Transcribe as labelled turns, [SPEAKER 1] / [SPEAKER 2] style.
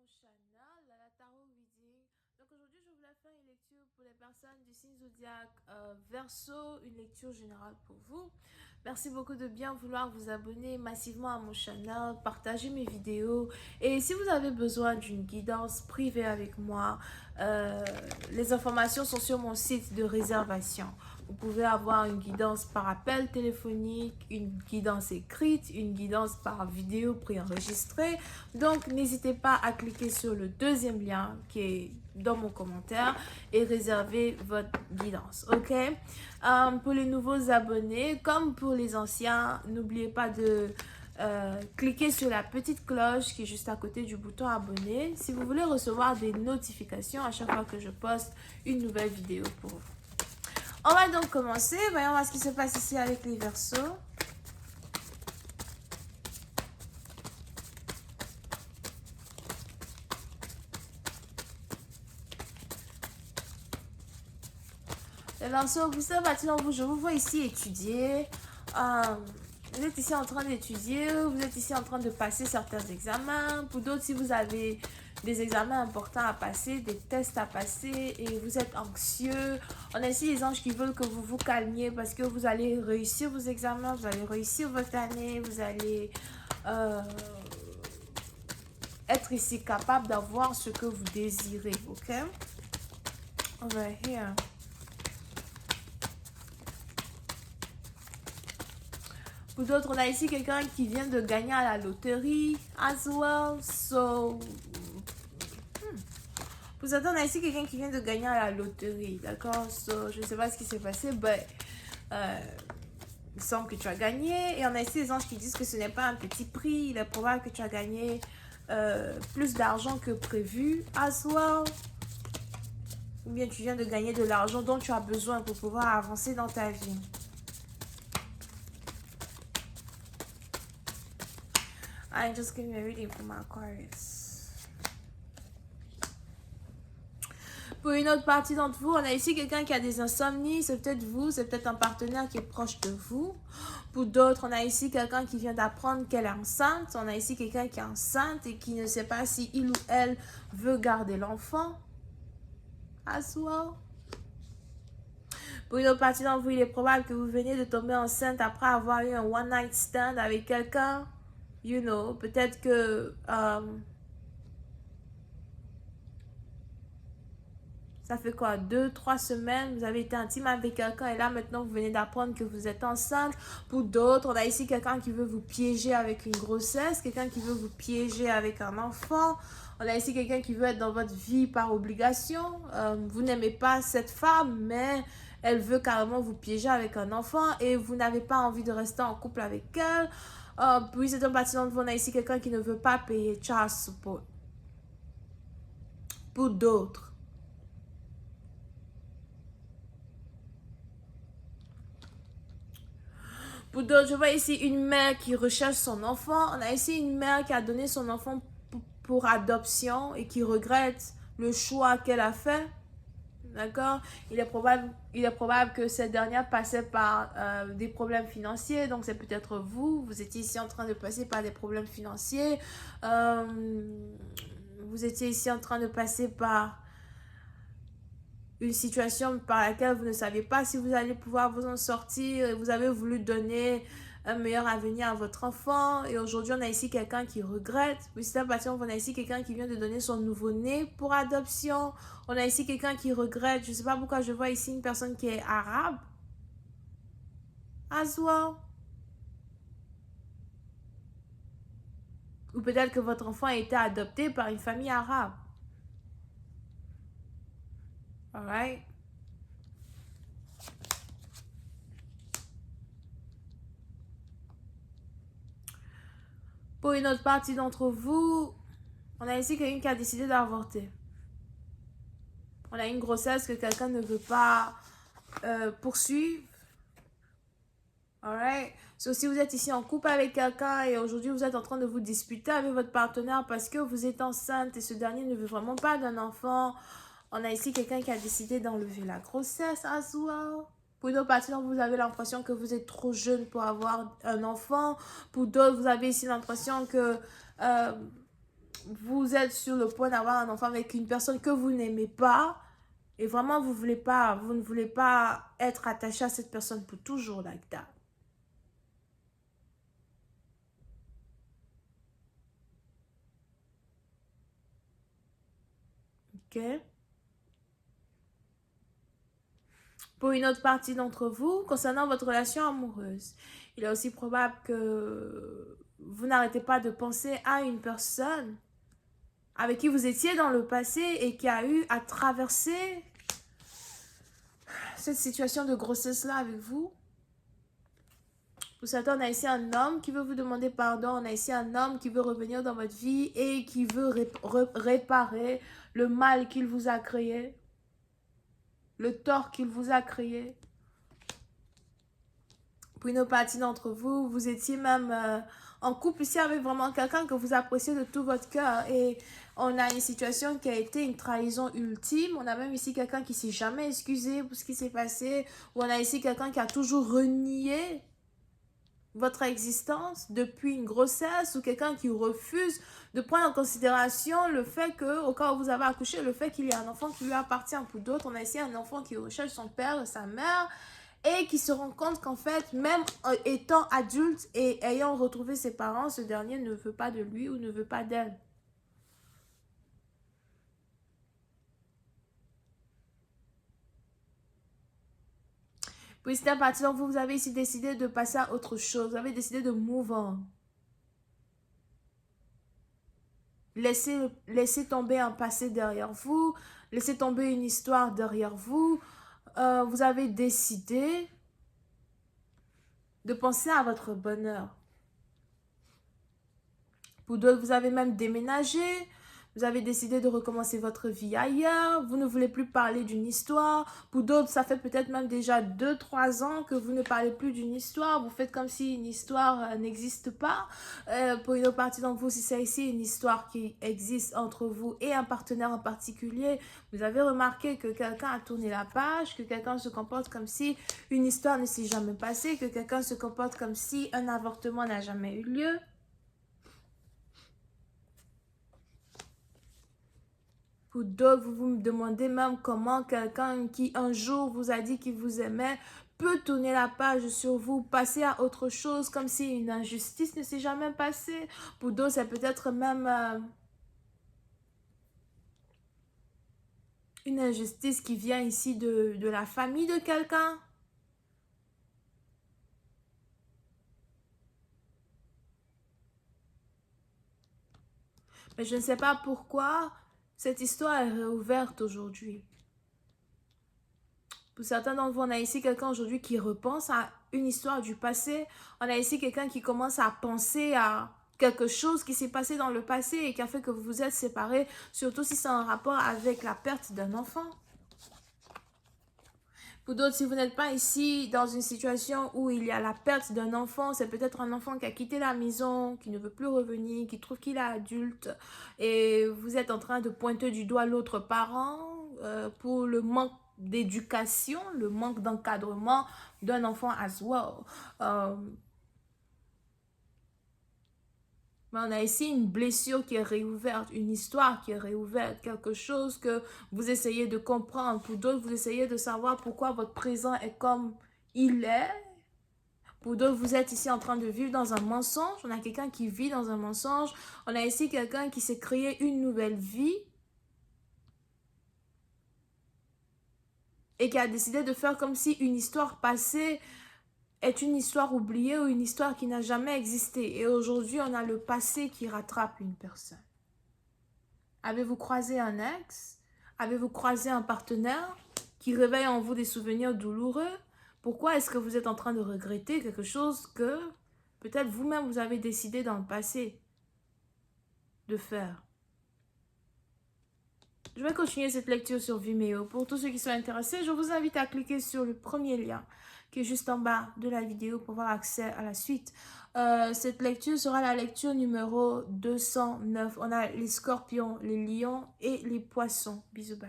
[SPEAKER 1] channel, la Tarot Reading. Donc aujourd'hui, je voulais faire une lecture pour les personnes du signe zodiaque Verseau, une lecture générale pour vous. Merci beaucoup de bien vouloir vous abonner massivement à mon channel, partager mes vidéos. Et si vous avez besoin d'une guidance privée avec moi, les informations sont sur mon site de réservation. Vous pouvez avoir une guidance par appel téléphonique, une guidance écrite, une guidance par vidéo préenregistrée. Donc, n'hésitez pas à cliquer sur le deuxième lien qui est dans mon commentaire et réserver votre guidance, ok? Pour les nouveaux abonnés, comme pour les anciens, n'oubliez pas de cliquer sur la petite cloche qui est juste à côté du bouton abonner si vous voulez recevoir des notifications à chaque fois que je poste une nouvelle vidéo pour vous. On va donc commencer. Voyons voir ce qui se passe ici avec les Verseaux. Les Verseaux, vous savez, je vous vois ici étudier. Vous êtes ici en train d'étudier, vous êtes ici en train de passer certains examens. Pour d'autres, si vous avez des examens importants à passer, des tests à passer et vous êtes anxieux, on a ici les anges qui veulent que vous vous calmiez parce que vous allez réussir vos examens, vous allez réussir votre année, vous allez être ici capable d'avoir ce que vous désirez, ok? Over here. Pour d'autres, on a ici quelqu'un qui vient de gagner à la loterie as well. So, pour certains, on a ici quelqu'un qui vient de gagner à la loterie, d'accord? So, je ne sais pas ce qui s'est passé, mais il semble que tu as gagné. Et on a ici les anges qui disent que ce n'est pas un petit prix. Il est probable que tu as gagné plus d'argent que prévu as well. Ou bien tu viens de gagner de l'argent dont tu as besoin pour pouvoir avancer dans ta vie. I'm just giving a reading for my Aquarius. Pour une autre partie d'entre vous, on a ici quelqu'un qui a des insomnies. C'est peut-être vous, c'est peut-être un partenaire qui est proche de vous. Pour d'autres, on a ici quelqu'un qui vient d'apprendre qu'elle est enceinte. On a ici quelqu'un qui est enceinte et qui ne sait pas si il ou elle veut garder l'enfant. As well. Pour une autre partie d'entre vous, il est probable que vous veniez de tomber enceinte après avoir eu un one night stand avec quelqu'un. You know, peut-être que ça fait quoi, 2-3 semaines, vous avez été intime avec quelqu'un et là maintenant vous venez d'apprendre que vous êtes enceinte. Pour d'autres, on a ici quelqu'un qui veut vous piéger avec une grossesse, quelqu'un qui veut vous piéger avec un enfant. On a ici quelqu'un qui veut être dans votre vie par obligation. Vous n'aimez pas cette femme, mais elle veut carrément vous piéger avec un enfant et vous n'avez pas envie de rester en couple avec elle. Puis c'est un bâtiment de vous, on a ici quelqu'un qui ne veut pas payer child support. Pour d'autres, je vois ici une mère qui recherche son enfant. On a ici une mère qui a donné son enfant pour adoption et qui regrette le choix qu'elle a fait. D'accord? Il est probable que cette dernière passait par des problèmes financiers. Donc, c'est peut-être vous. Vous étiez ici en train de passer par des problèmes financiers. Vous étiez ici en train de passer par une situation par laquelle vous ne savez pas si vous allez pouvoir vous en sortir. Vous avez voulu donner un meilleur avenir à votre enfant et aujourd'hui on a ici quelqu'un qui regrette. Oui, c'est un patient, on a ici quelqu'un qui vient de donner son nouveau-né pour adoption. On a ici quelqu'un qui regrette. Je ne sais pas pourquoi je vois ici une personne qui est arabe. As well. Ou peut-être que votre enfant a été adopté par une famille arabe. Alright. Pour une autre partie d'entre vous, on a ici quelqu'un qui a décidé d'avorter. On a une grossesse que quelqu'un ne veut pas poursuivre. Alright. So, si vous êtes ici en couple avec quelqu'un et aujourd'hui vous êtes en train de vous disputer avec votre partenaire parce que vous êtes enceinte et ce dernier ne veut vraiment pas d'un enfant, on a ici quelqu'un qui a décidé d'enlever la grossesse as well. Pour d'autres parties, vous avez l'impression que vous êtes trop jeune pour avoir un enfant. Pour d'autres, vous avez ici l'impression que vous êtes sur le point d'avoir un enfant avec une personne que vous n'aimez pas. Et vraiment, vous ne voulez pas être attaché à cette personne pour toujours, like that. Ok? Pour une autre partie d'entre vous, concernant votre relation amoureuse, il est aussi probable que vous n'arrêtez pas de penser à une personne avec qui vous étiez dans le passé et qui a eu à traverser cette situation de grossesse-là avec vous. Pour certains, on a ici un homme qui veut vous demander pardon. On a ici un homme qui veut revenir dans votre vie et qui veut réparer le mal qu'il vous a créé, le tort qu'il vous a créé. Pour une partie d'entre vous, vous étiez même en couple ici avec vraiment quelqu'un que vous appréciez de tout votre cœur. Et on a une situation qui a été une trahison ultime. On a même ici quelqu'un qui ne s'est jamais excusé pour ce qui s'est passé. Ou on a ici quelqu'un qui a toujours renié votre existence depuis une grossesse, ou quelqu'un qui refuse de prendre en considération le fait que, au cas où vous avez accouché, le fait qu'il y a un enfant qui lui appartient. Pour d'autres, on a ici un enfant qui recherche son père et sa mère et qui se rend compte qu'en fait, même étant adulte et ayant retrouvé ses parents, ce dernier ne veut pas de lui ou ne veut pas d'elle. Puis c'est à partir dont vous avez ici décidé de passer à autre chose. Vous avez décidé de move on. Laissez tomber un passé derrière vous. Laissez tomber une histoire derrière vous. Vous avez décidé de penser à votre bonheur. Pour d'autres, vous avez même déménagé. Vous avez décidé de recommencer votre vie ailleurs. Vous ne voulez plus parler d'une histoire. Pour d'autres, ça fait peut-être même déjà 2-3 ans que vous ne parlez plus d'une histoire. Vous faites comme si une histoire n'existe pas. Pour une autre partie d'entre vous, si c'est ici une histoire qui existe entre vous et un partenaire en particulier, vous avez remarqué que quelqu'un a tourné la page, que quelqu'un se comporte comme si une histoire ne s'est jamais passée, que quelqu'un se comporte comme si un avortement n'a jamais eu lieu. Pour d'autres, vous vous demandez même comment quelqu'un qui un jour vous a dit qu'il vous aimait peut tourner la page sur vous, passer à autre chose, comme si une injustice ne s'est jamais passée. Pour d'autres, c'est peut-être même une injustice qui vient ici de la famille de quelqu'un. Mais je ne sais pas pourquoi cette histoire est réouverte aujourd'hui. Pour certains d'entre vous, on a ici quelqu'un aujourd'hui qui repense à une histoire du passé. On a ici quelqu'un qui commence à penser à quelque chose qui s'est passé dans le passé et qui a fait que vous vous êtes séparés, surtout si c'est en rapport avec la perte d'un enfant. Pour d'autres, si vous n'êtes pas ici dans une situation où il y a la perte d'un enfant, c'est peut-être un enfant qui a quitté la maison, qui ne veut plus revenir, qui trouve qu'il est adulte et vous êtes en train de pointer du doigt l'autre parent pour le manque d'éducation, le manque d'encadrement d'un enfant as well. Mais on a ici une blessure qui est réouverte, une histoire qui est réouverte, quelque chose que vous essayez de comprendre. Pour d'autres, vous essayez de savoir pourquoi votre présent est comme il est. Pour d'autres, vous êtes ici en train de vivre dans un mensonge. On a quelqu'un qui vit dans un mensonge. On a ici quelqu'un qui s'est créé une nouvelle vie et qui a décidé de faire comme si une histoire passée est une histoire oubliée ou une histoire qui n'a jamais existé. Et aujourd'hui, on a le passé qui rattrape une personne. Avez-vous croisé un ex? Avez-vous croisé un partenaire qui réveille en vous des souvenirs douloureux? Pourquoi est-ce que vous êtes en train de regretter quelque chose que peut-être vous-même vous avez décidé dans le passé de faire? Je vais continuer cette lecture sur Vimeo. Pour tous ceux qui sont intéressés, je vous invite à cliquer sur le premier lien qui est juste en bas de la vidéo pour avoir accès à la suite. Cette lecture sera la lecture numéro 209. On a les scorpions, les lions et les poissons. Bisous, bye.